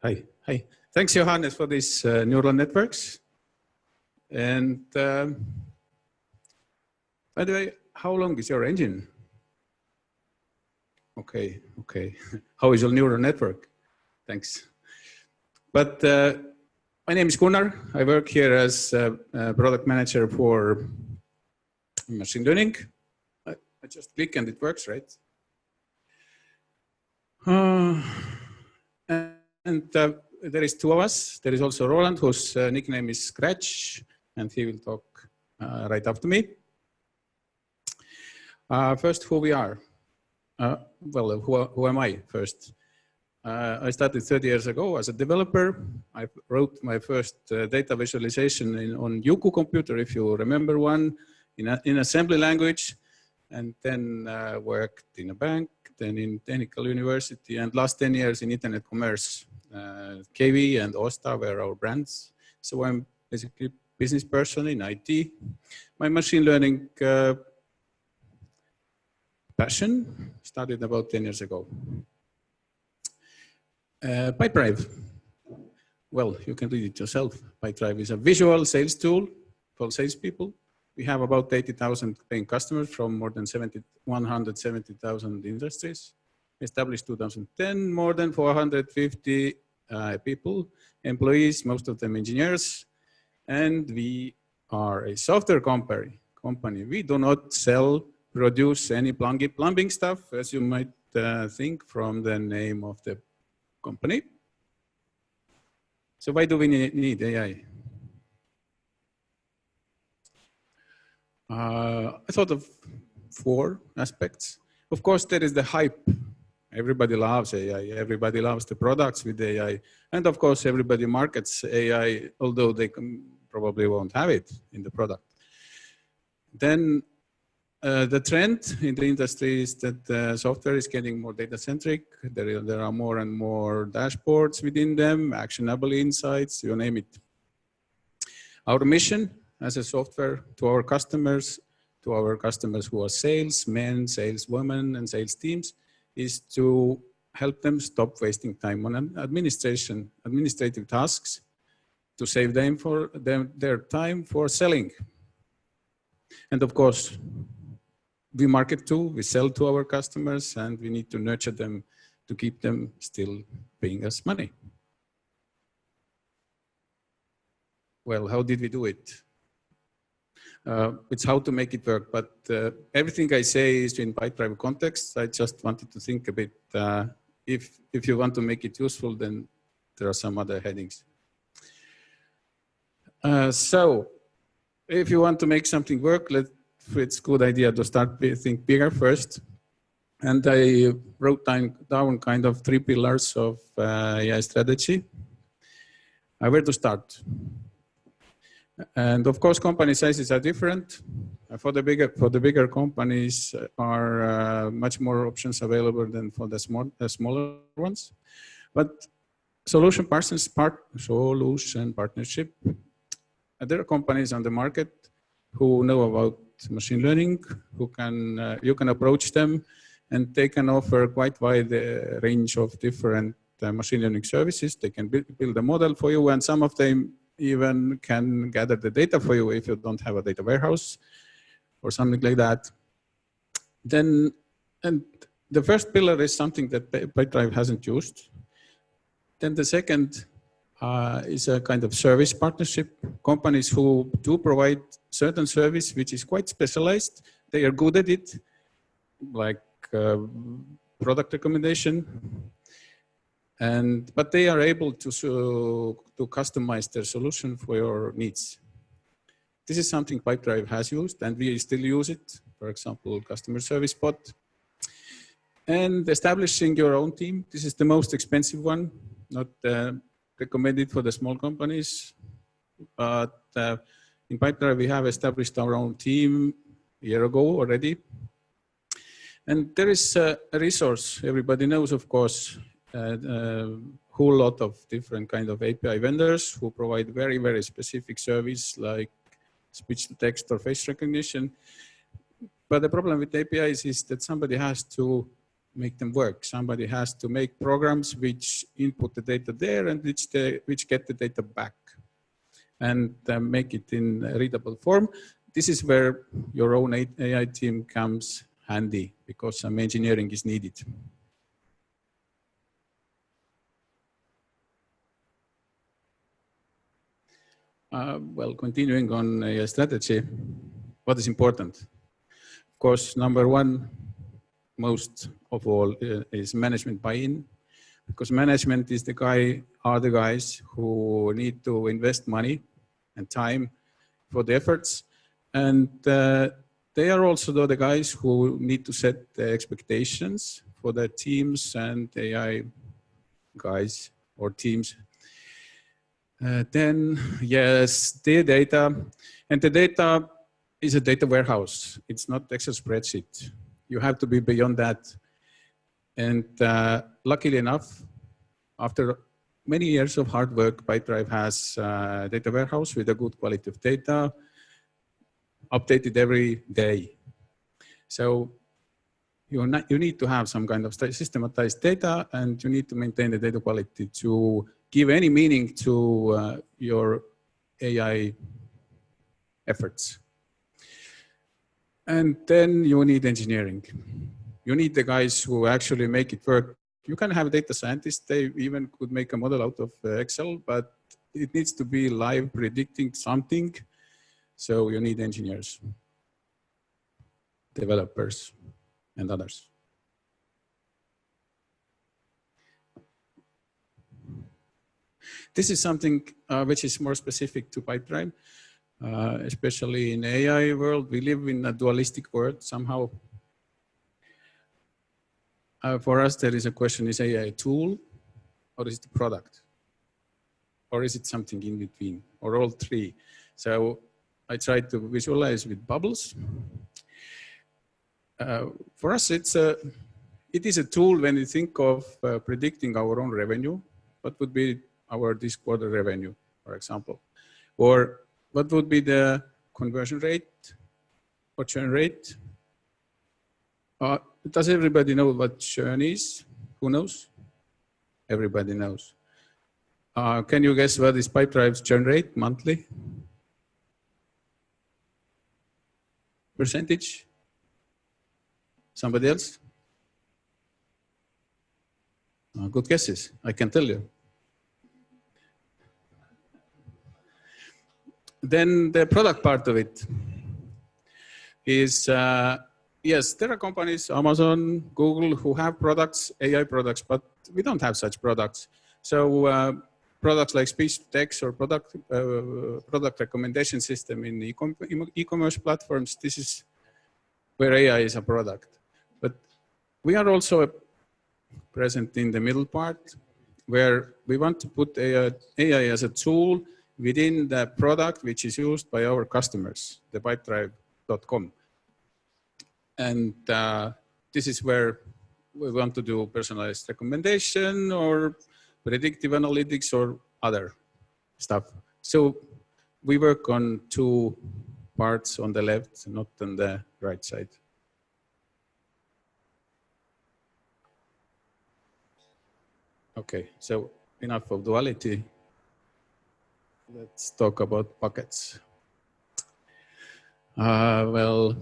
Hi. Thanks, Johannes, for these neural networks. And by the way, how long is your engine? Okay. How is your neural network? Thanks. But my name is Gunnar. I work here as a product manager for machine learning. I just click and it works, right? There is two of us. There is also Roland, whose nickname is Scratch, and he will talk right after me. First, who we are. Well, who am I first? I started 30 years ago as a developer. I wrote my first data visualization on Yuku computer, if you remember one, in assembly language, and then worked in a bank, then in technical university, and last 10 years in internet commerce. KV and Osta were our brands. So I'm basically a business person in IT. My machine learning passion started about 10 years ago. Pipedrive. Well, you can read it yourself. Pipedrive is a visual sales tool for salespeople. We have about 80,000 paying customers from more than 170,000 industries. Established 2010, more than 450 people, employees, most of them engineers. And we are a software company. We do not produce any plumbing stuff, as you might think from the name of the company. So why do we need AI? I thought of 4 aspects. Of course, there is the hype. Everybody loves AI. Everybody loves the products with AI. And of course, everybody markets AI, although they probably won't have it in the product. Then the trend in the industry is that software is getting more data-centric. There are more and more dashboards within them, actionable insights, you name it. Our mission as a software to our customers who are salesmen, saleswomen, and sales teams, is to help them stop wasting time on administrative tasks, to save them their time for selling. And of course, we market to, we sell to our customers, and we need to nurture them to keep them still paying us money. Well, how did we do it? It's how to make it work, but everything I say is in Pipedrive context. I just wanted to think a bit, if you want to make it useful, then there are some other headings. So if you want to make something work, it's a good idea to think bigger first. And I wrote down kind of 3 pillars of AI strategy. Where to start? And of course, company sizes are different. For the bigger companies are much more options available than for the smaller ones. But solution partnership. There are companies on the market who know about machine learning, you can approach them, and they can offer quite wide range of different machine learning services. They can build a model for you, and some of them even can gather the data for you if you don't have a data warehouse or something like that. Then, and the first pillar is something that Pipedrive hasn't used. Then the second is a kind of service partnership. Companies who do provide certain service which is quite specialized, they are good at it, like product recommendation. But they are able to customize their solution for your needs. This is something Pipedrive has used, and we still use it. For example, customer service bot. And establishing your own team. This is the most expensive one, not recommended for the small companies. But in Pipedrive, we have established our own team a year ago already. And there is a resource everybody knows, of course, whole lot of different kind of API vendors who provide very, very specific service like speech to text or face recognition. But the problem with APIs is that somebody has to make them work. Somebody has to make programs which input the data there and which get the data back and make it in a readable form. This is where your own AI team comes handy because some engineering is needed. Well, continuing on AI strategy, what is important? Of course, number one, most of all, is management buy-in, because management is the guys who need to invest money and time for the efforts, and they are also the guys who need to set the expectations for their teams and AI guys or teams. Then, yes, the data, and the data is a data warehouse. It's not Excel spreadsheet. You have to be beyond that. And luckily enough, after many years of hard work, Pipedrive has a data warehouse with a good quality of data, updated every day. So you need to have some kind of systematized data, and you need to maintain the data quality to give any meaning to your AI efforts. And then you need engineering. You need the guys who actually make it work. You can have data scientists, they even could make a model out of Excel, but it needs to be live predicting something. So you need engineers, developers, and others. This is something which is more specific to Pipedrive, especially in AI world. We live in a dualistic world somehow. For us, there is a question, is AI a tool or is it a product? Or is it something in between or all three? So I tried to visualize with bubbles. For us, it is a tool when you think of predicting our own revenue. What would be our this quarter revenue, for example? Or what would be the conversion rate or churn rate? Does everybody know what churn is? Who knows? Everybody knows. Can you guess what is Pipedrive's churn rate monthly? Percentage? Somebody else? Good guesses, I can tell you. Then the product part of it is, yes, there are companies, Amazon, Google, who have products, AI products, but we don't have such products. So products like speech-to-text or product recommendation system in e-commerce platforms, this is where AI is a product. But we are also present in the middle part, where we want to put AI as a tool within the product which is used by our customers, the pipedrive.com. And this is where we want to do personalized recommendation or predictive analytics or other stuff. So we work on two parts on the left, not on the right side. Okay, so enough of duality. Let's talk about buckets. Well,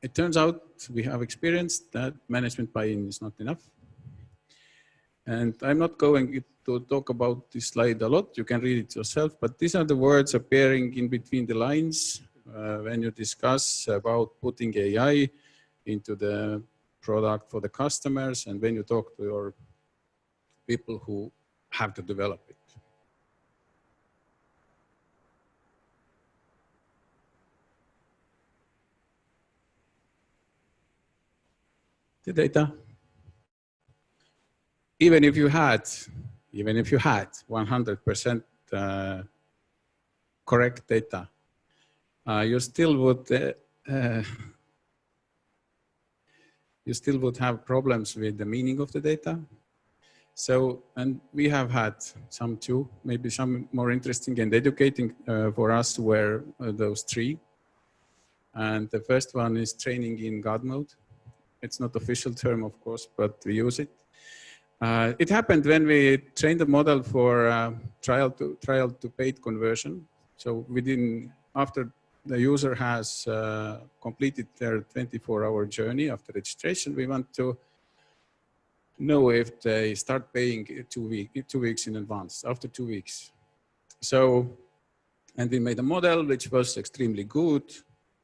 it turns out we have experienced that management buy-in is not enough. And I'm not going to talk about this slide a lot. You can read it yourself, but these are the words appearing in between the lines when you discuss about putting AI into the product for the customers and when you talk to your people who have to develop it. The data. Even if you had 100% correct data, you still would have problems with the meaning of the data. So, and we have had some too, maybe some more interesting and educating for us were those three. And the first one is training in God mode. It's not official term, of course, but we use it. It happened when we trained the model for trial to paid conversion. So after the user has completed their 24-hour journey after registration, we want to know if they start paying 2 weeks in advance, after 2 weeks. So, and we made a model which was extremely good.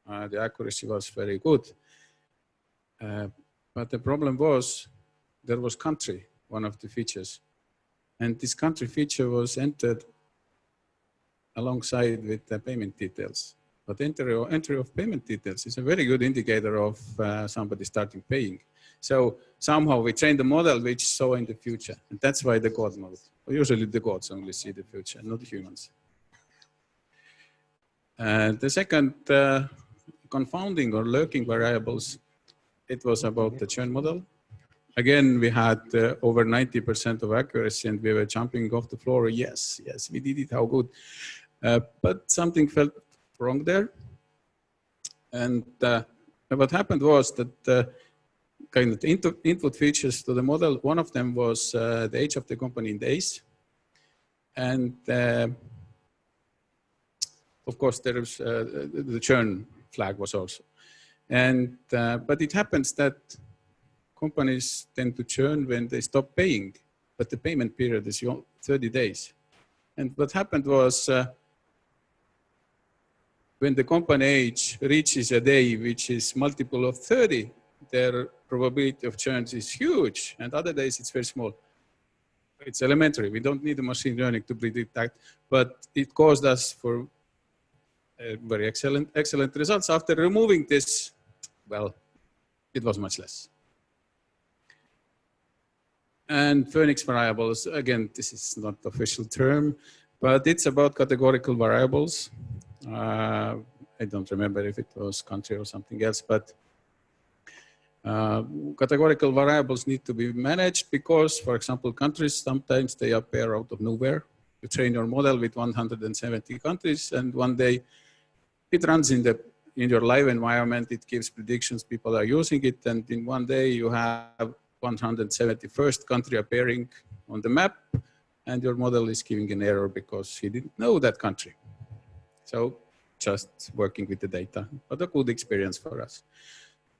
The accuracy was very good. But the problem was there was country, one of the features. And this country feature was entered alongside with the payment details. But entry of payment details is a very good indicator of somebody starting paying. So somehow we trained the model which saw in the future. And that's why the God model. Usually the gods only see the future, not the humans. The second confounding or lurking variables, it was about the churn model. Again, we had over 90% of accuracy and we were jumping off the floor. Yes, yes, we did it, how good. But something felt wrong there. And what happened was that kind of the input features to the model, one of them was the age of the company in days. And of course, there is the churn flag was also. And, but it happens that companies tend to churn when they stop paying, but the payment period is 30 days. And what happened was when the company age reaches a day which is multiple of 30, their probability of churn is huge, and other days it's very small. It's elementary. We don't need the machine learning to predict that, but it caused us for very excellent results. After removing this, well, it was much less. And Phoenix variables, again, this is not the official term, but it's about categorical variables. I don't remember if it was country or something else, but categorical variables need to be managed because, for example, countries, sometimes they appear out of nowhere. You train your model with 170 countries, and one day it runs in your live environment. It gives predictions, people are using it, and in one day you have 171st country appearing on the map, and your model is giving an error because he didn't know that country. So just working with the data, but a good experience for us.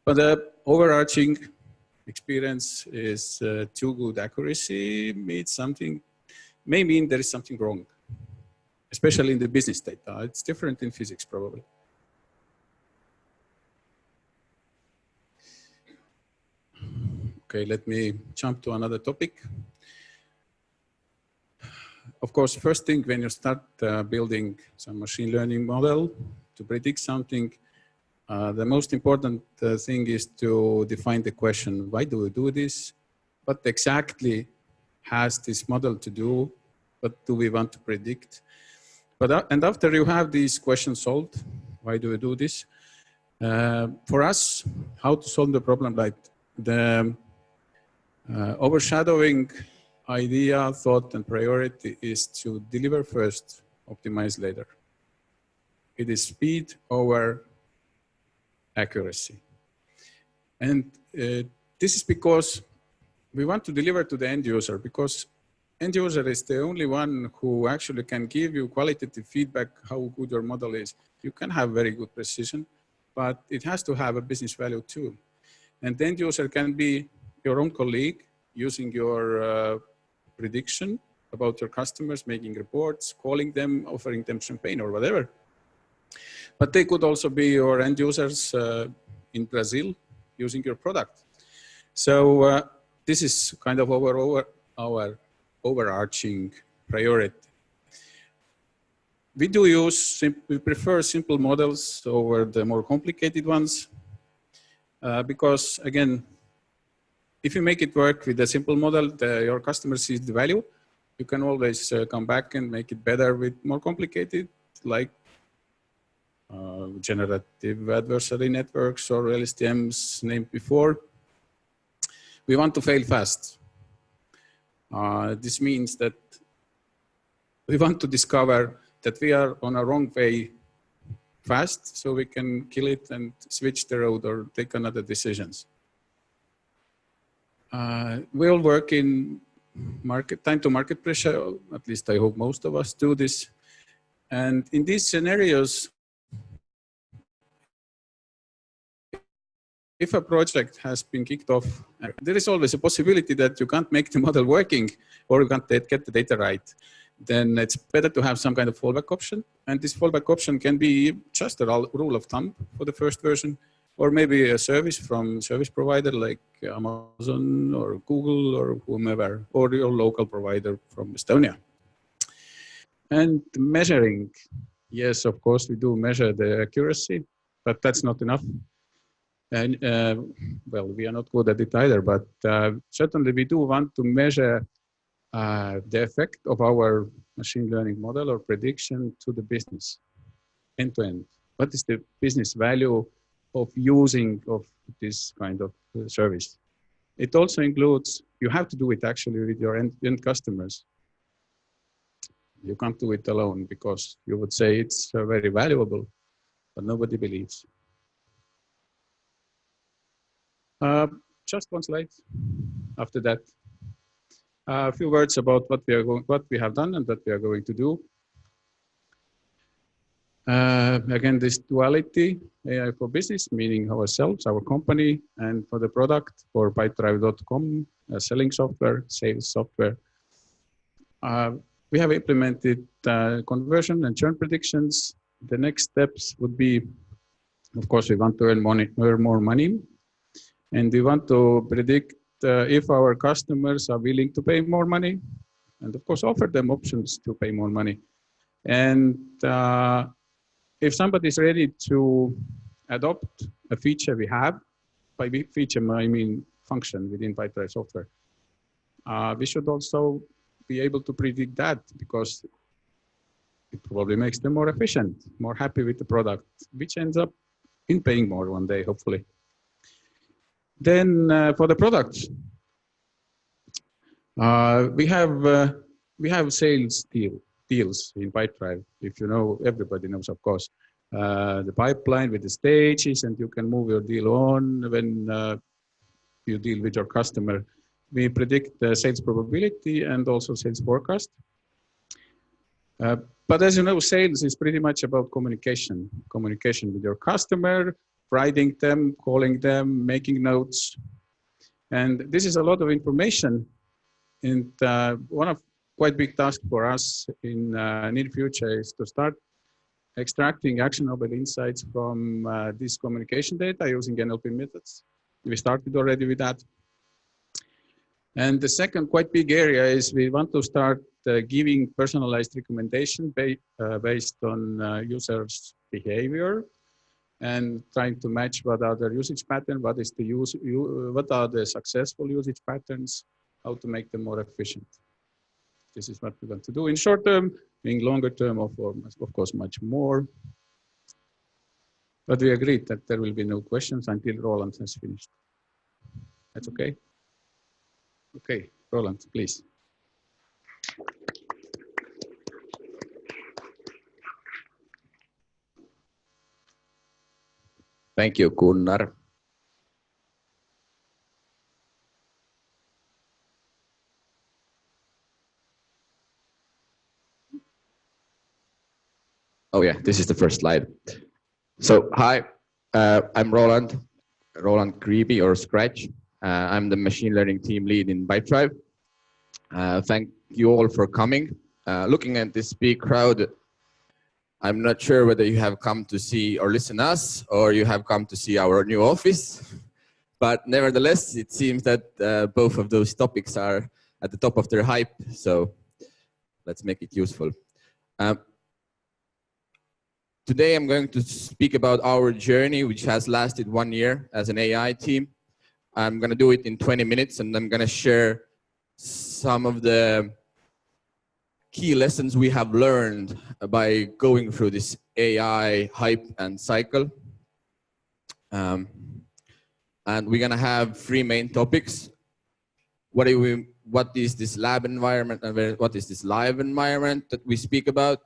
But the overarching experience is too good accuracy means something, may mean there is something wrong, especially in the business data. It's different in physics probably. Okay, let me jump to another topic. Of course, first thing when you start building some machine learning model to predict something, the most important thing is to define the question, why do we do this? What exactly has this model to do? What do we want to predict? And after you have these questions solved, why do we do this? For us, how to solve the problem, like the overshadowing idea, thought, and priority is to deliver first, optimize later. It is speed over accuracy. And this is because we want to deliver to the end user, because end user is the only one who actually can give you qualitative feedback how good your model is. You can have very good precision, but it has to have a business value too. And the end user can be your own colleague using your prediction about your customers, making reports, calling them, offering them champagne or whatever. But they could also be your end users in Brazil using your product. So this is kind of our overarching priority. We we prefer simple models over the more complicated ones because, again, if you make it work with a simple model, your customer sees the value. You can always come back and make it better with more complicated, like generative adversary networks or LSTMs named before. We want to fail fast. This means that we want to discover that we are on a wrong way fast, so we can kill it and switch the road or take another decisions. We all work in time to market pressure, at least I hope most of us do this. And in these scenarios, if a project has been kicked off, there is always a possibility that you can't make the model working or you can't get the data right. Then it's better to have some kind of fallback option. And this fallback option can be just a rule of thumb for the first version, or maybe a service from service provider like Amazon or Google or whomever, or your local provider from Estonia. And measuring, yes, of course, we do measure the accuracy, but that's not enough. And well, we are not good at it either, but certainly we do want to measure the effect of our machine learning model or prediction to the business end to end. What is the business value of using of this kind of service? It also includes, you have to do it actually with your end customers. You can't do it alone because you would say it's very valuable, but nobody believes. Just one slide after that. A few words about what we have done and what we are going to do. Again, this duality, AI for business, meaning ourselves, our company, and for the product, for Pipedrive.com, selling software, sales software. We have implemented conversion and churn predictions. The next steps would be, of course, we want to earn more money, and we want to predict if our customers are willing to pay more money, and of course, offer them options to pay more money. And if somebody is ready to adopt a feature we have, by feature I mean function within Pipedrive software, we should also be able to predict that, because it probably makes them more efficient, more happy with the product, which ends up in paying more one day, hopefully. Then for the products, we have sales deals in Pipedrive. If you know, everybody knows, of course, the pipeline with the stages, and you can move your deal on when you deal with your customer. We predict the sales probability and also sales forecast. But as you know, sales is pretty much about communication with your customer, writing them, calling them, making notes. And this is a lot of information. And one of quite big task for us in near future is to start extracting actionable insights from this communication data using NLP methods. We started already with that. And the second quite big area is we want to start giving personalized recommendation based on users' behavior, and trying to match what are their usage pattern, what are the successful usage patterns, how to make them more efficient. This is what we want to do in short term. In longer term, of course, much more. But we agreed that there will be no questions until Roland has finished. That's okay? Okay, Roland, please. Thank you, Gunnar. Oh yeah, this is the first slide. So hi, I'm Roland Kriibi, or Scratch. I'm the machine learning team lead in Pipedrive. Thank you all for coming. Looking at this big crowd, I'm not sure whether you have come to see or listen us, or you have come to see our new office. But nevertheless, it seems that both of those topics are at the top of their hype. So let's make it useful. Today, I'm going to speak about our journey, which has lasted 1 year as an AI team. I'm going to do it in 20 minutes, and I'm going to share some of the key lessons we have learned by going through this AI hype and cycle. And we're going to have 3 main topics. What is this lab environment, and what is this live environment that we speak about?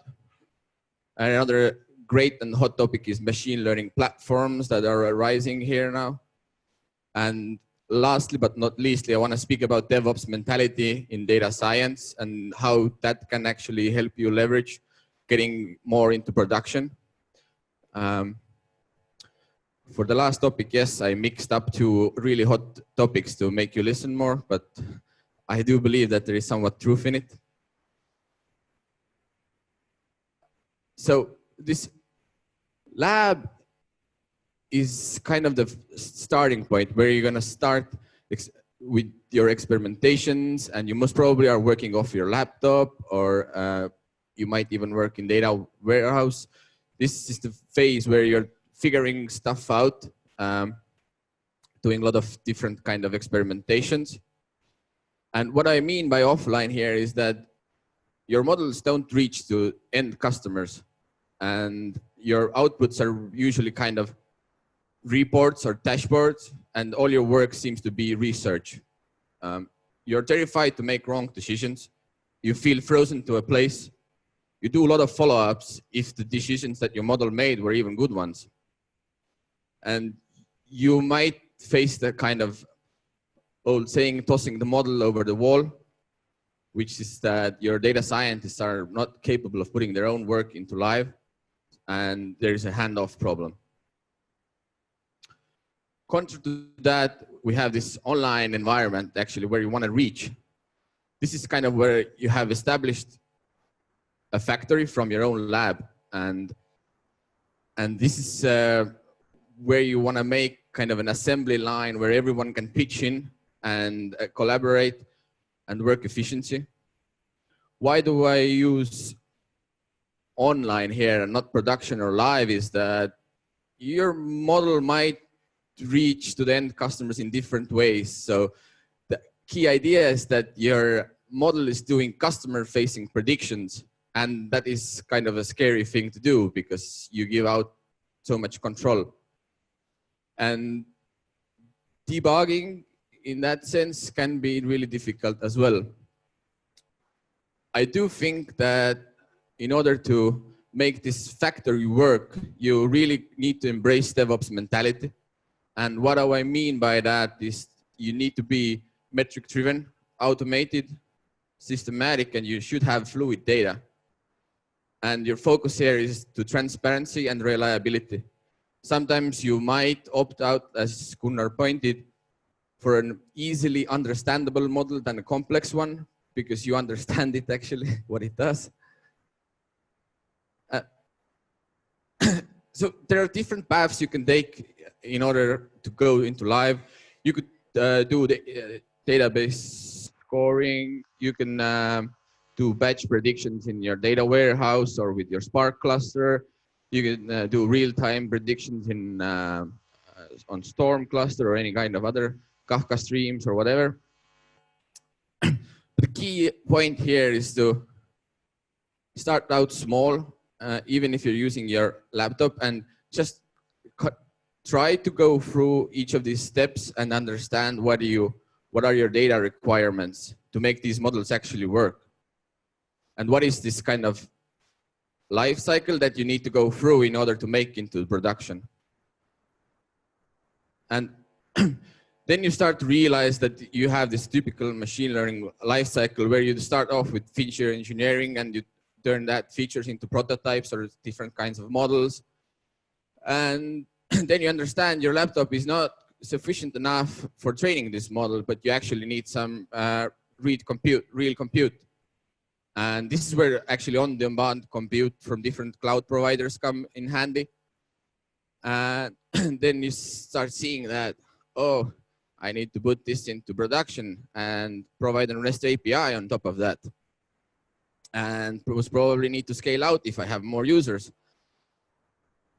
And another great and hot topic is machine learning platforms that are arising here now. And lastly, but not leastly, I want to speak about DevOps mentality in data science and how that can actually help you leverage getting more into production. For the last topic, yes, I mixed up two really hot topics to make you listen more, but I do believe that there is somewhat truth in it. So this lab is kind of the starting point where you're going to start with your experimentations, and you most probably are working off your laptop, or you might even work in data warehouse. This is the phase where you're figuring stuff out, doing a lot of different kind of experimentations. And what I mean by offline here is that your models don't reach to end customers, and your outputs are usually kind of reports or dashboards, and all your work seems to be research. You're terrified to make wrong decisions. You feel frozen to a place. You do a lot of follow-ups if the decisions that your model made were even good ones. And you might face the kind of old saying, tossing the model over the wall, which is that your data scientists are not capable of putting their own work into live, and there is a handoff problem. Contrary to that, we have this online environment actually where you want to reach. This is kind of where you have established a factory from your own lab, and this is where you want to make kind of an assembly line where everyone can pitch in and collaborate and work efficiency. Why do I use online here and not production or live is that your model might reach to the end customers in different ways. So the key idea is that your model is doing customer-facing predictions, and that is kind of a scary thing to do because you give out so much control. And debugging in that sense can be really difficult as well. I do think that in order to make this factory work, you really need to embrace DevOps mentality. And what do I mean by that is you need to be metric-driven, automated, systematic, and you should have fluid data. And your focus here is to transparency and reliability. Sometimes you might opt out, as Gunnar pointed, for an easily understandable model than a complex one, because you understand it actually, what it does. So there are different paths you can take in order to go into live. You could do the database scoring. You can do batch predictions in your data warehouse or with your Spark cluster. You can do real-time predictions in on Storm cluster or any kind of other Kafka streams or whatever. The key point here is to start out small, even if you're using your laptop, and just try to go through each of these steps and understand what are your data requirements to make these models actually work. And what is this kind of life cycle that you need to go through in order to make into production. And then you start to realize that you have this typical machine learning life cycle where you start off with feature engineering and you turn that features into prototypes or different kinds of models. And then you understand your laptop is not sufficient enough for training this model, but you actually need some real compute. And this is where actually on-demand compute from different cloud providers come in handy. And then you start seeing that, oh, I need to put this into production and provide a REST API on top of that. And most probably need to scale out if I have more users.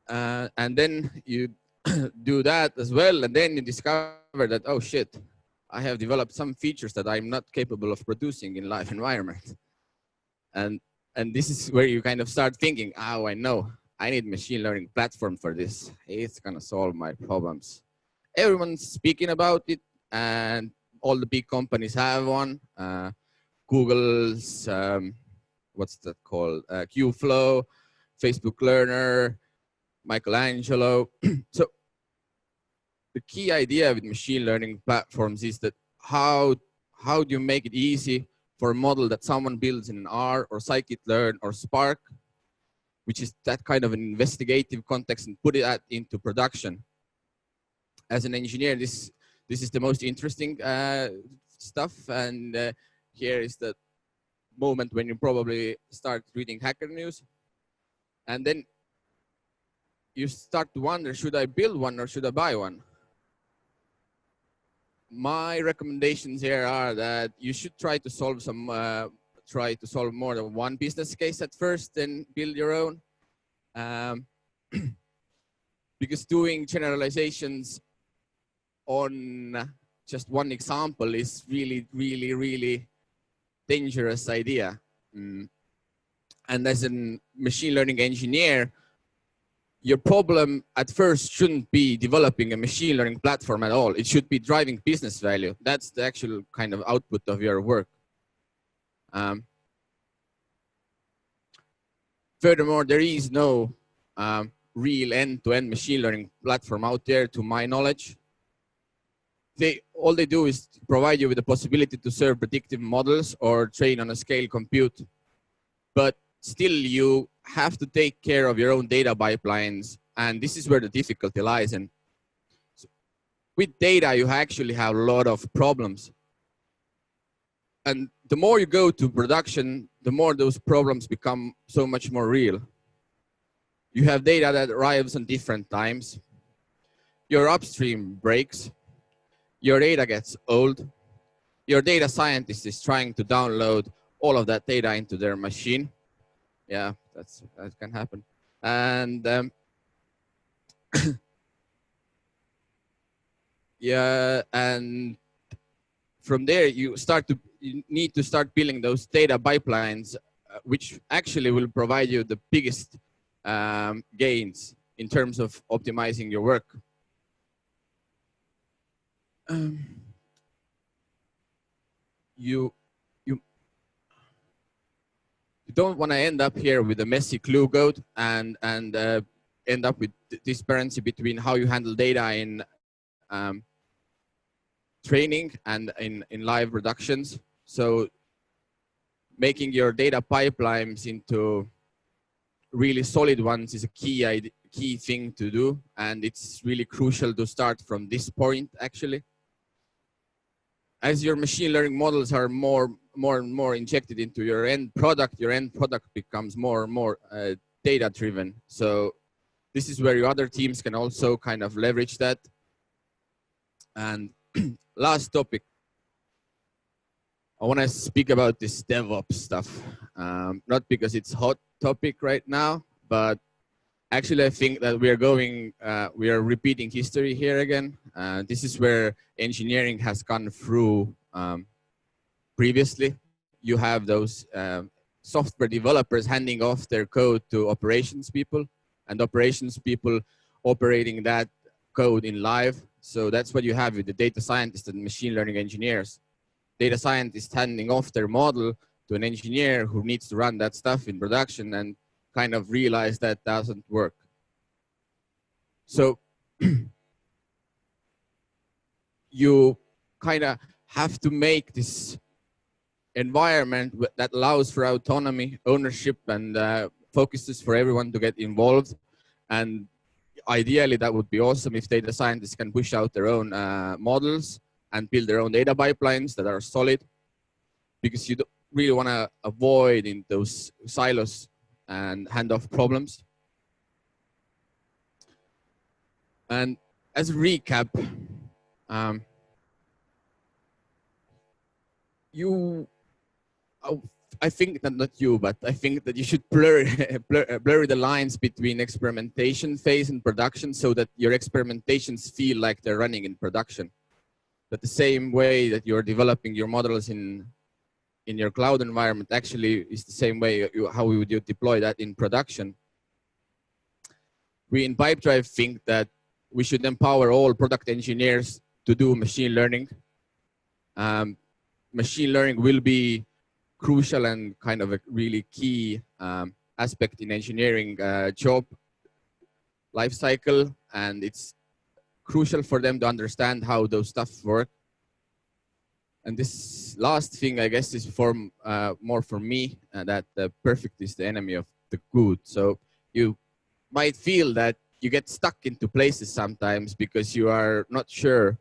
And then you do that as well. And then you discover that, oh shit, I have developed some features that I'm not capable of producing in live environment. And this is where you kind of start thinking, oh, I know, I need machine learning platform for this. It's gonna solve my problems. Everyone's speaking about it, and all the big companies have one. Google's, what's that called? Qflow, Facebook Learner, Michelangelo. So the key idea with machine learning platforms is that how do you make it easy for a model that someone builds in R or scikit-learn or Spark, which is that kind of an investigative context, and put it into production. As an engineer, this is the most interesting stuff, and here is the moment when you probably start reading Hacker News, and then you start to wonder, should I build one or should I buy one? My recommendations here are that you should try to solve more than one business case at first, then build your own. Because doing generalizations on just one example is really dangerous idea. And as a machine learning engineer, your problem at first shouldn't be developing a machine learning platform at all. It should be driving business value. That's the actual kind of output of your work. Furthermore, there is no real end-to-end machine learning platform out there, to my knowledge. All they do is provide you with the possibility to serve predictive models or train on a scale compute. But still, you have to take care of your own data pipelines, and this is where the difficulty lies. And so with data, you actually have a lot of problems. And the more you go to production, the more those problems become so much more real. You have data that arrives on different times. Your upstream breaks. Your data gets old. Your data scientist is trying to download all of that data into their machine. Yeah, that can happen. And yeah, and from there you need to start building those data pipelines, which actually will provide you the biggest gains in terms of optimizing your work. You don't want to end up here with a messy glue code and end up with disparity between how you handle data in training and in live productions. So making your data pipelines into really solid ones is a key thing to do, and it's really crucial to start from this point actually. As your machine learning models are more and more injected into your end product becomes more and more data driven. So this is where your other teams can also kind of leverage that. And last topic, I want to speak about this DevOps stuff. Not because it's hot topic right now, but actually I think that we are repeating history here again. This is where engineering has gone through previously. You have those software developers handing off their code to operations people, and operations people operating that code in live. So that's what you have with the data scientists and machine learning engineers. Data scientists handing off their model to an engineer who needs to run that stuff in production and kind of realize that doesn't work. So you kind of have to make this environment that allows for autonomy, ownership, and focuses for everyone to get involved. And ideally, that would be awesome if data scientists can push out their own models and build their own data pipelines that are solid, because you don't really want to avoid in those silos and handoff problems. And as a recap, I think that not you, but I think that you should blur the lines between experimentation phase and production, so that your experimentations feel like they're running in production. That the same way that you're developing your models in your cloud environment actually is the same way how we would deploy that in production. We in Pipedrive think that we should empower all product engineers to do machine learning. Machine learning will be crucial and kind of a really key aspect in engineering job lifecycle, and it's crucial for them to understand how those stuff work. And this last thing, I guess, is more for me, that the perfect is the enemy of the good. So you might feel that you get stuck into places sometimes because you are not sure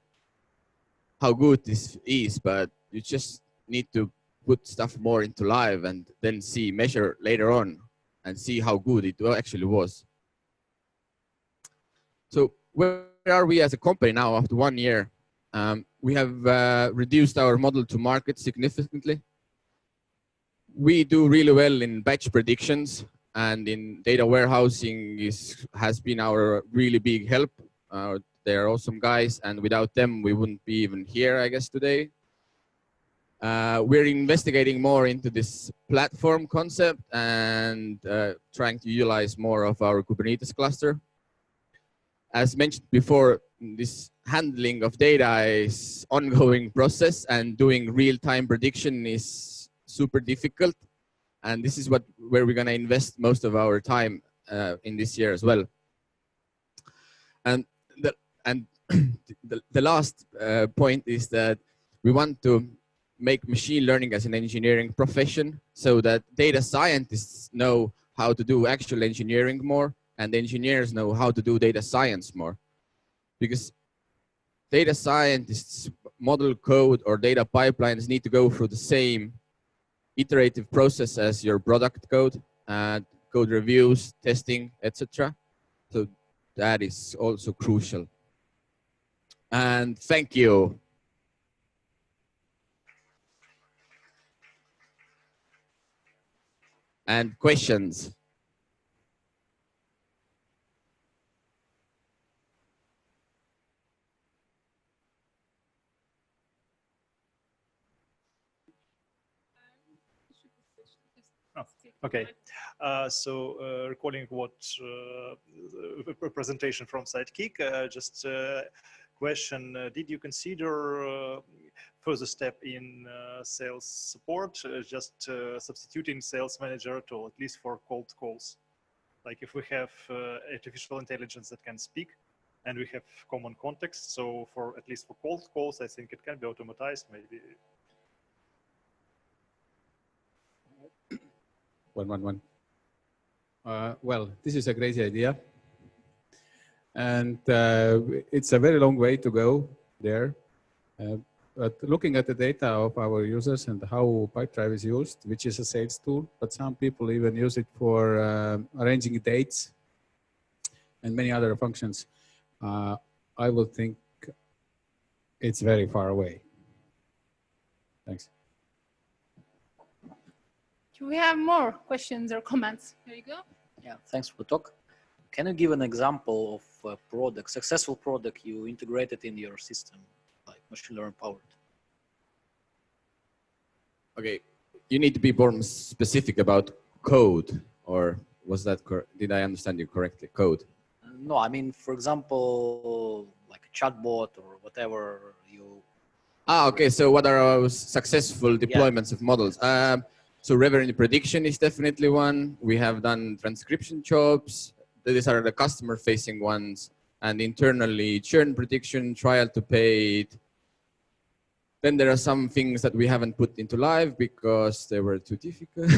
how good this is, but you just need to put stuff more into live and then measure later on and see how good it actually was. So where are we as a company now after 1 year? We have reduced our model to market significantly. We do really well in batch predictions, and in data warehousing has been our really big help. They are awesome guys, and without them, we wouldn't be even here, I guess, today. We're investigating more into this platform concept and trying to utilize more of our Kubernetes cluster. As mentioned before, this handling of data is ongoing process, and doing real-time prediction is super difficult. And this is where we're going to invest most of our time in this year as well. And the last point is that we want to make machine learning as an engineering profession, so that data scientists know how to do actual engineering more, and engineers know how to do data science more. Because data scientists, model code or data pipelines need to go through the same iterative process as your product code, code reviews, testing, etc. So that is also crucial. And thank you. And questions? Oh, okay. Recalling what presentation from Sidekick, just question, did you consider further step in sales support, just substituting sales manager to at least for cold calls? Like if we have artificial intelligence that can speak and we have common context, so for at least for cold calls, I think it can be automatized maybe. One. Well, this is a crazy idea. And it's a very long way to go there. But looking at the data of our users and how Pipedrive is used, which is a sales tool, but some people even use it for arranging dates and many other functions, I will think it's very far away. Thanks. Do we have more questions or comments? There you go. Yeah, thanks for the talk. Can you give an example of a product, successful product you integrated in your system, like machine learning powered? Okay, you need to be more specific about code, or was that did I understand you correctly? Code? No, I mean, for example, like a chatbot or whatever you. Okay. So what are our successful deployments of models? So revenue prediction is definitely one. We have done transcription jobs. These are the customer-facing ones, and internally churn prediction, trial to paid. Then there are some things that we haven't put into live because they were too difficult.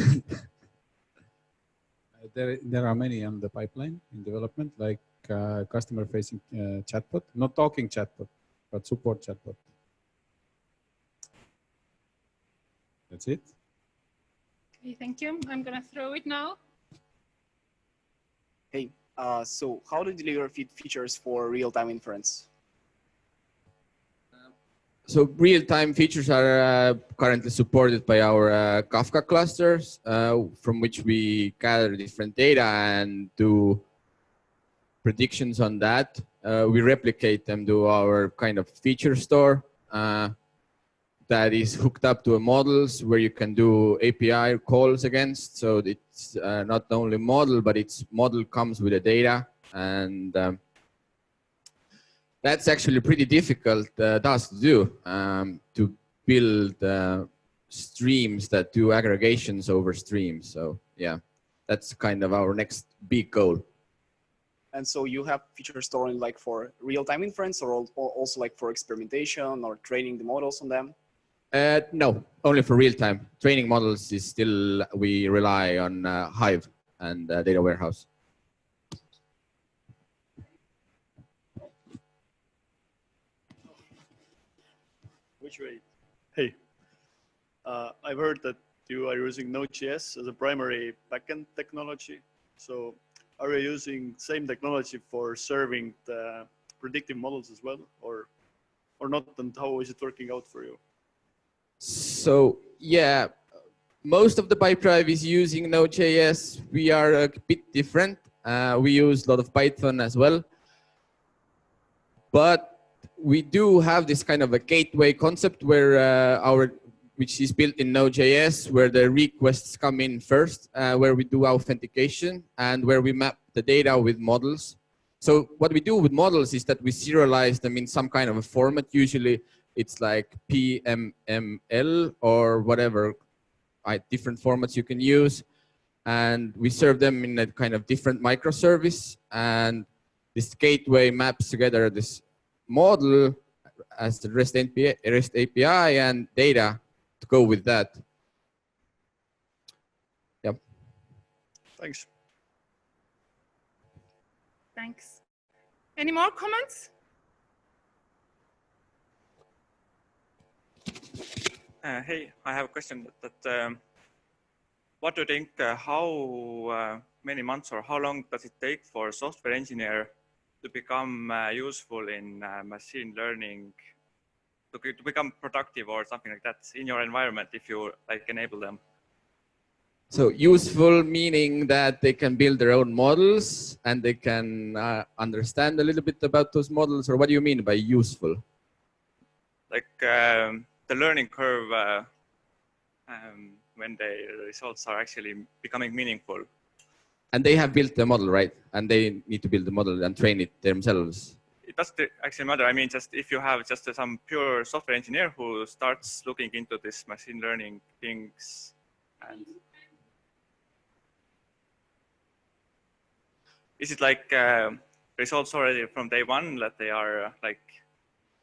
There are many on the pipeline in development, like customer-facing chatbot, not talking chatbot, but support chatbot. That's it. Okay, thank you. I'm gonna throw it now. Hey, so how do you deliver features for real-time inference? So real-time features are currently supported by our Kafka clusters, from which we gather different data and do predictions on that. We replicate them to our kind of feature store that is hooked up to models where you can do API calls against. So it's not only model, but its model comes with the data. And that's actually a pretty difficult task to do, to build streams that do aggregations over streams. So yeah, that's kind of our next big goal. And so you have feature storing like for real-time inference or also like for experimentation or training the models on them? No, only for real time. Training models is still, we rely on Hive and data warehouse. Which way? Hey, I've heard that you are using Node.js as a primary backend technology. So are you using same technology for serving the predictive models as well, or not? And how is it working out for you? So yeah, most of the Pipedrive is using Node.js. We are a bit different. We use a lot of Python as well. But we do have this kind of a gateway concept where which is built in Node.js, where the requests come in first, where we do authentication and where we map the data with models. So what we do with models is that we serialize them in some kind of a format. Usually it's like PMML or whatever different formats you can use. And we serve them in a kind of different microservice. And this gateway maps together this model as the REST API and data to go with that. Yep. Thanks. Thanks. Any more comments? Hey, I have a question that what do you think, how many months or how long does it take for a software engineer to become useful in machine learning, to become productive or something like that in your environment if you like enable them? So useful meaning that they can build their own models and they can understand a little bit about those models, or what do you mean by useful? Like the learning curve when the results are actually becoming meaningful. And they have built the model, right? And they need to build the model and train it themselves. It doesn't actually matter. I mean, just if you have just some pure software engineer who starts looking into this machine learning things, and is it like results already from day one that they are like?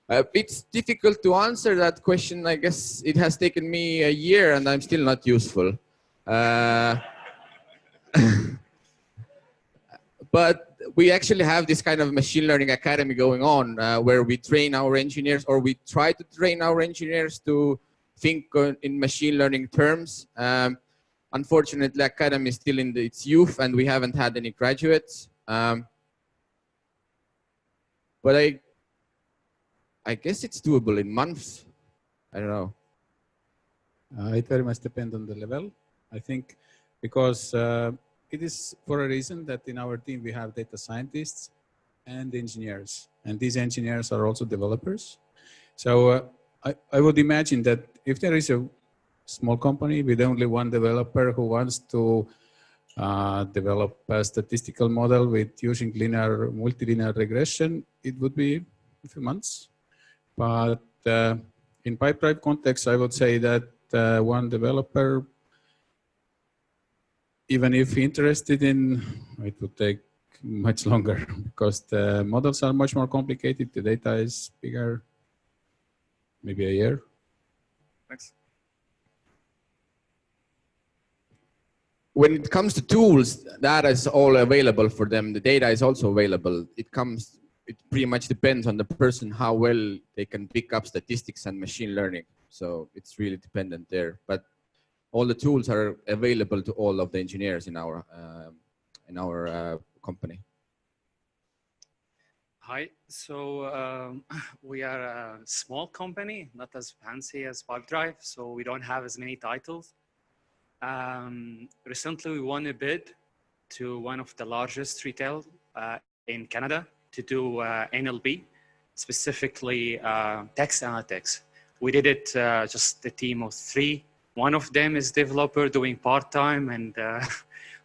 It's difficult to answer that question. I guess it has taken me a year and I'm still not useful. But we actually have this kind of machine learning academy going on where we train our engineers, or we try to train our engineers to think in machine learning terms. Unfortunately, academy is still in its youth and we haven't had any graduates. But I guess it's doable in months. I don't know. It very much depends on the level, I think, because it is for a reason that in our team we have data scientists and engineers, and these engineers are also developers. So I would imagine that if there is a small company with only one developer who wants to develop a statistical model with using multilinear regression, it would be a few months. But in Pipedrive context, I would say that one developer, even if interested in, it would take much longer because the models are much more complicated. The data is bigger, maybe a year. Thanks. When it comes to tools, that is all available for them. The data is also available. It pretty much depends on the person how well they can pick up statistics and machine learning. So it's really dependent there. But all the tools are available to all of the engineers in our company. Hi, so we are a small company, not as fancy as Pipedrive, so we don't have as many titles. Recently, we won a bid to one of the largest retail in Canada to do NLP, specifically text analytics. We did it just a team of 3. One of them is developer doing part-time, and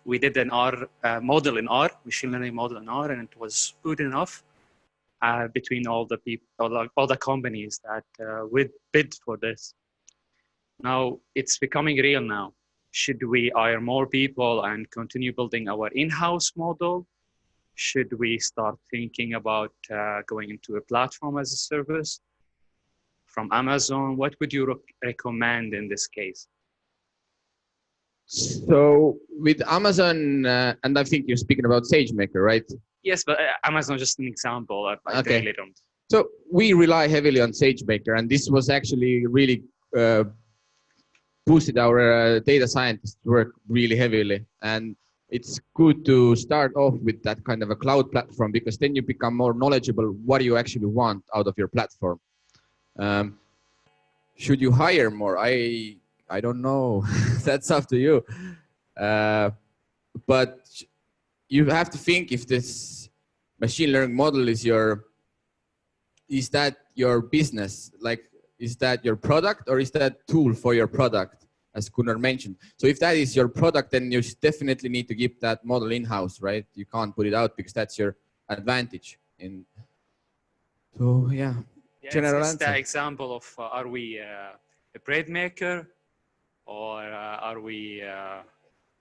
we did an R model in R, machine learning model in R, and it was good enough between all the people, all the companies that would bid for this. Now it's becoming real now. Should we hire more people and continue building our in-house model? Should we start thinking about going into a platform as a service from Amazon? What would you recommend in this case? So with Amazon, and I think you're speaking about SageMaker, right? Yes, but Amazon is just an example. I Okay. really don't. So we rely heavily on SageMaker, and this was actually really boosted our data scientists work really heavily. And it's good to start off with that kind of a cloud platform, because then you become more knowledgeable what you actually want out of your platform. Should you hire more? I don't know. That's up to you. But you have to think if this machine learning model is that your business? Like, is that your product, or is that tool for your product, as Gunnar mentioned? So if that is your product, then you definitely need to keep that model in-house, right? You can't put it out because that's your advantage. So yeah, general it's answer. the example of are we a bread maker, or are we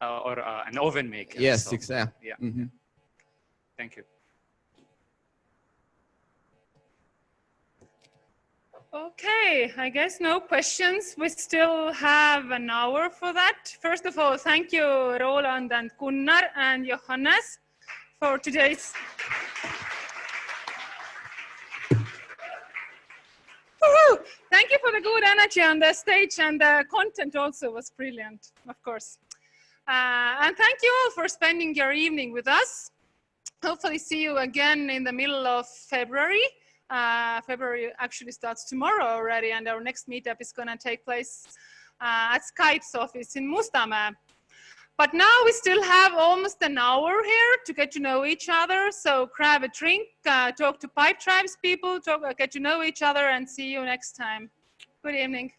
an oven maker? Yes, so, exactly. Yeah. Mm-hmm. Thank you. Okay, I guess no questions. We still have an hour for that. First of all, thank you, Roland and Gunnar and Johannes, for today's. Woohoo! Thank you for the good energy on the stage, and the content also was brilliant, of course. And thank you all for spending your evening with us. Hopefully see you again in the middle of February. February actually starts tomorrow already, and our next meetup is going to take place at Skype's office in Mustamäe. But now we still have almost an hour here to get to know each other. So grab a drink, talk to Pipedrive's people, get to know each other, and see you next time. Good evening.